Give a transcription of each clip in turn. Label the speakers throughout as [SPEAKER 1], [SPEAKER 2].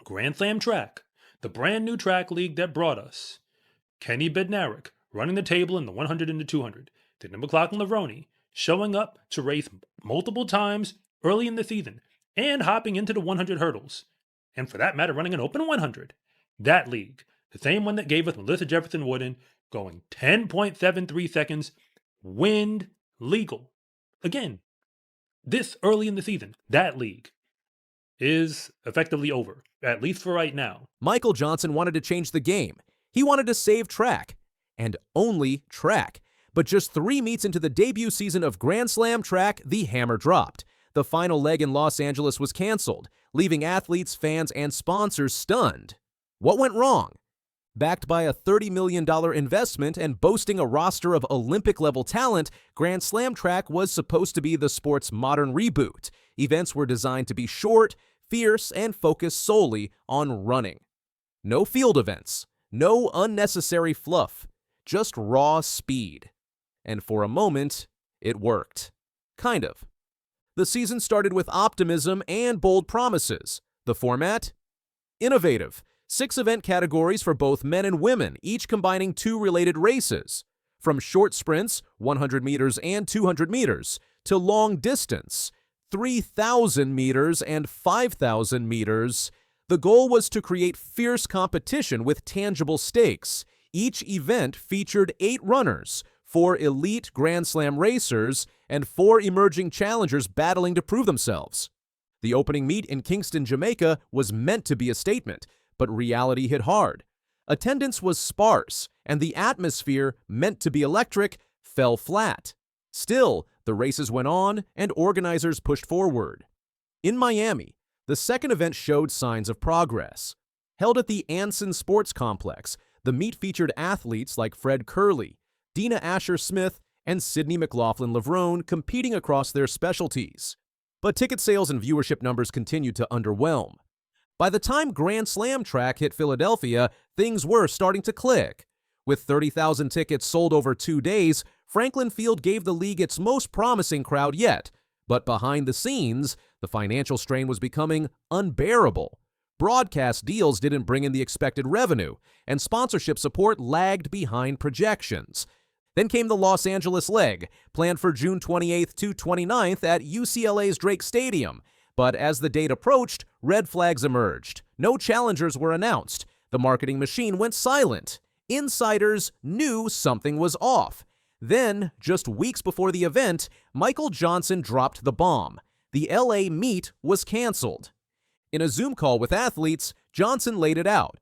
[SPEAKER 1] Grand Slam track, the brand new track league that brought us Kenny Bednarik running the table in the 100 and the 200, then McLaughlin-Levrone showing up to race multiple times early in the season and hopping into the 100 hurdles, and for that matter, running an open 100. That league, the same one that gave us Melissa Jefferson Wooden going 10.73 seconds, wind legal. Again, this early in the season, that league is effectively over, at least for right now.
[SPEAKER 2] Michael Johnson wanted to change the game. He wanted to save track, and only track. But just 3 meets into the debut season of Grand Slam track, the hammer dropped. The final leg in Los Angeles was canceled, leaving athletes, fans, and sponsors stunned. What went wrong? Backed by a $30 million investment and boasting a roster of Olympic-level talent, Grand Slam track was supposed to be the sport's modern reboot. Events were designed to be short, fierce, and focus solely on running. No field events, no unnecessary fluff, just raw speed. And for a moment, it worked. Kind of. The season started with optimism and bold promises. The format? Innovative. 6 event categories for both men and women, each combining 2 related races. From short sprints, 100 meters and 200 meters, to long distance, 3,000 meters and 5,000 meters. The goal was to create fierce competition with tangible stakes. Each event featured 8 runners, 4 elite Grand Slam racers, and 4 emerging challengers battling to prove themselves. The opening meet in Kingston, Jamaica was meant to be a statement, but reality hit hard. Attendance was sparse, and the atmosphere, meant to be electric, fell flat. Still, the races went on, and organizers pushed forward. In Miami, the second event showed signs of progress. Held at the Anson Sports Complex, the meet featured athletes like Fred Curley, Dina Asher-Smith, and Sydney McLaughlin-Levrone competing across their specialties. But ticket sales and viewership numbers continued to underwhelm. By the time Grand Slam track hit Philadelphia, things were starting to click. With 30,000 tickets sold over 2 days, Franklin Field gave the league its most promising crowd yet. But behind the scenes, the financial strain was becoming unbearable. Broadcast deals didn't bring in the expected revenue, and sponsorship support lagged behind projections. Then came the Los Angeles leg, planned for June 28th to 29th at UCLA's Drake Stadium. But as the date approached, red flags emerged. No challengers were announced. The marketing machine went silent. Insiders knew something was off. Then, just weeks before the event, Michael Johnson dropped the bomb. The LA meet was canceled. In a Zoom call with athletes, Johnson laid it out.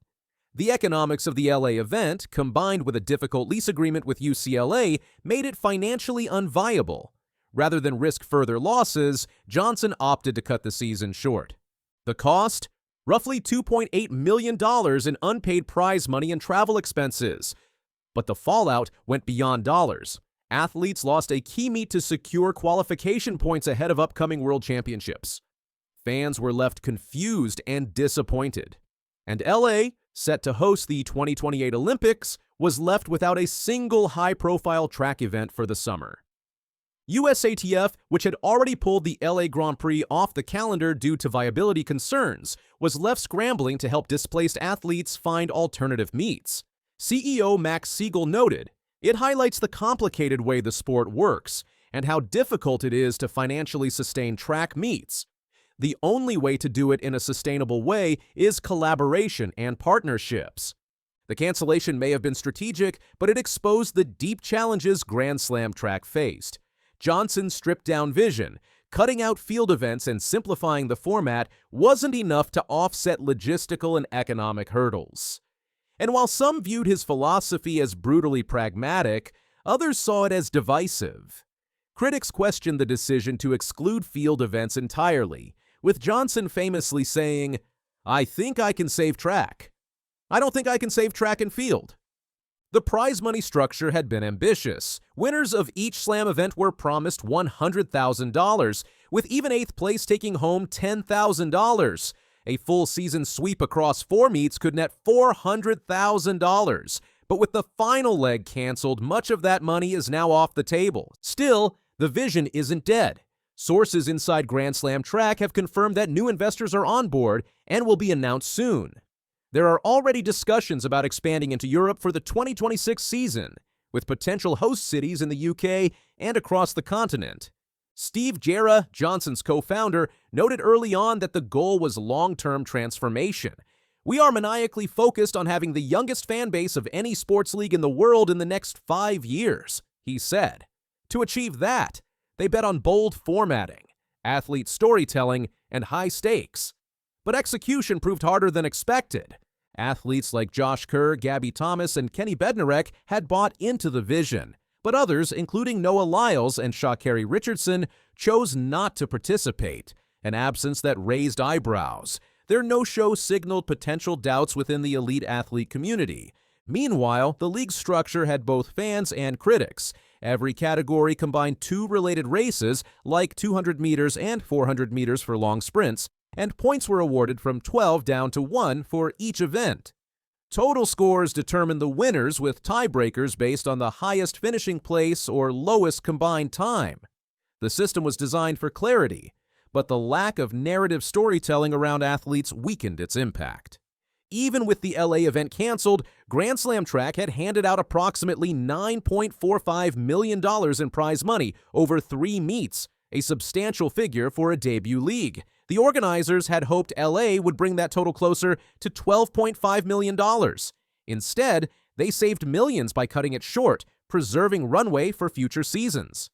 [SPEAKER 2] The economics of the LA event, combined with a difficult lease agreement with UCLA, made it financially unviable. Rather than risk further losses, Johnson opted to cut the season short. The cost? Roughly $2.8 million in unpaid prize money and travel expenses. But the fallout went beyond dollars. Athletes lost a key meet to secure qualification points ahead of upcoming World Championships. Fans were left confused and disappointed. And LA, set to host the 2028 Olympics, was left without a single high-profile track event for the summer. USATF, which had already pulled the LA Grand Prix off the calendar due to viability concerns, was left scrambling to help displaced athletes find alternative meets. CEO Max Siegel noted, "It highlights the complicated way the sport works and how difficult it is to financially sustain track meets. The only way to do it in a sustainable way is collaboration and partnerships." The cancellation may have been strategic, but it exposed the deep challenges Grand Slam track faced. Johnson's stripped-down vision, cutting out field events and simplifying the format, wasn't enough to offset logistical and economic hurdles. And while some viewed his philosophy as brutally pragmatic, others saw it as divisive. Critics questioned the decision to exclude field events entirely, with Johnson famously saying, "I think I can save track. I don't think I can save track and field." The prize money structure had been ambitious. Winners of each slam event were promised $100,000, with even 8th place taking home $10,000. A full season sweep across 4 meets could net $400,000. But with the final leg canceled, much of that money is now off the table. Still, the vision isn't dead. Sources inside Grand Slam Track have confirmed that new investors are on board and will be announced soon. There are already discussions about expanding into Europe for the 2026 season, with potential host cities in the UK and across the continent. Steve Jarrah, Johnson's co-founder, noted early on that the goal was long-term transformation. "We are maniacally focused on having the youngest fan base of any sports league in the world in the next 5 years," he said. To achieve that, they bet on bold formatting, athlete storytelling, and high stakes. But execution proved harder than expected. Athletes like Josh Kerr, Gabby Thomas, and Kenny Bednarek had bought into the vision, but others, including Noah Lyles and Sha'Carri Richardson, chose not to participate, an absence that raised eyebrows. Their no-show signaled potential doubts within the elite athlete community. Meanwhile, the league's structure had both fans and critics. Every category combined 2 related races, like 200 meters and 400 meters for long sprints, and points were awarded from 12 down to 1 for each event. Total scores determined the winners, with tiebreakers based on the highest finishing place or lowest combined time. The system was designed for clarity, but the lack of narrative storytelling around athletes weakened its impact. Even with the LA event canceled, Grand Slam Track had handed out approximately $9.45 million in prize money over 3 meets, a substantial figure for a debut league. The organizers had hoped LA would bring that total closer to $12.5 million. Instead, they saved millions by cutting it short, preserving runway for future seasons.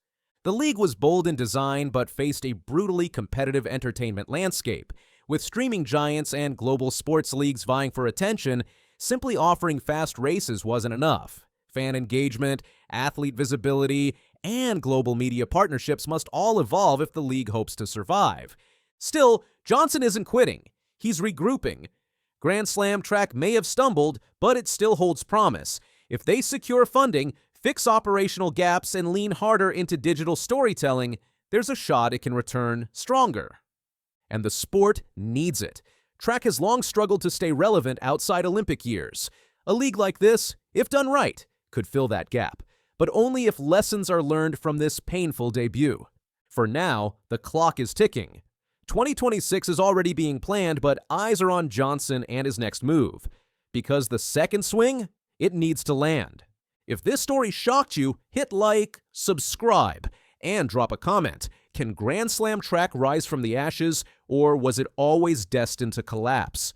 [SPEAKER 2] The league was bold in design but faced a brutally competitive entertainment landscape. With streaming giants and global sports leagues vying for attention, simply offering fast races wasn't enough. Fan engagement, athlete visibility, and global media partnerships must all evolve if the league hopes to survive. Still, Johnson isn't quitting. He's regrouping. Grand Slam Track may have stumbled, but it still holds promise. If they secure funding, fix operational gaps, and lean harder into digital storytelling, there's a shot it can return stronger. And the sport needs it. Track has long struggled to stay relevant outside Olympic years. A league like this, if done right, could fill that gap, but only if lessons are learned from this painful debut. For now, the clock is ticking. 2026 is already being planned, but eyes are on Johnson and his next move. Because the second swing, it needs to land. If this story shocked you, hit like, subscribe, and drop a comment. Can Grand Slam Track rise from the ashes, or was it always destined to collapse?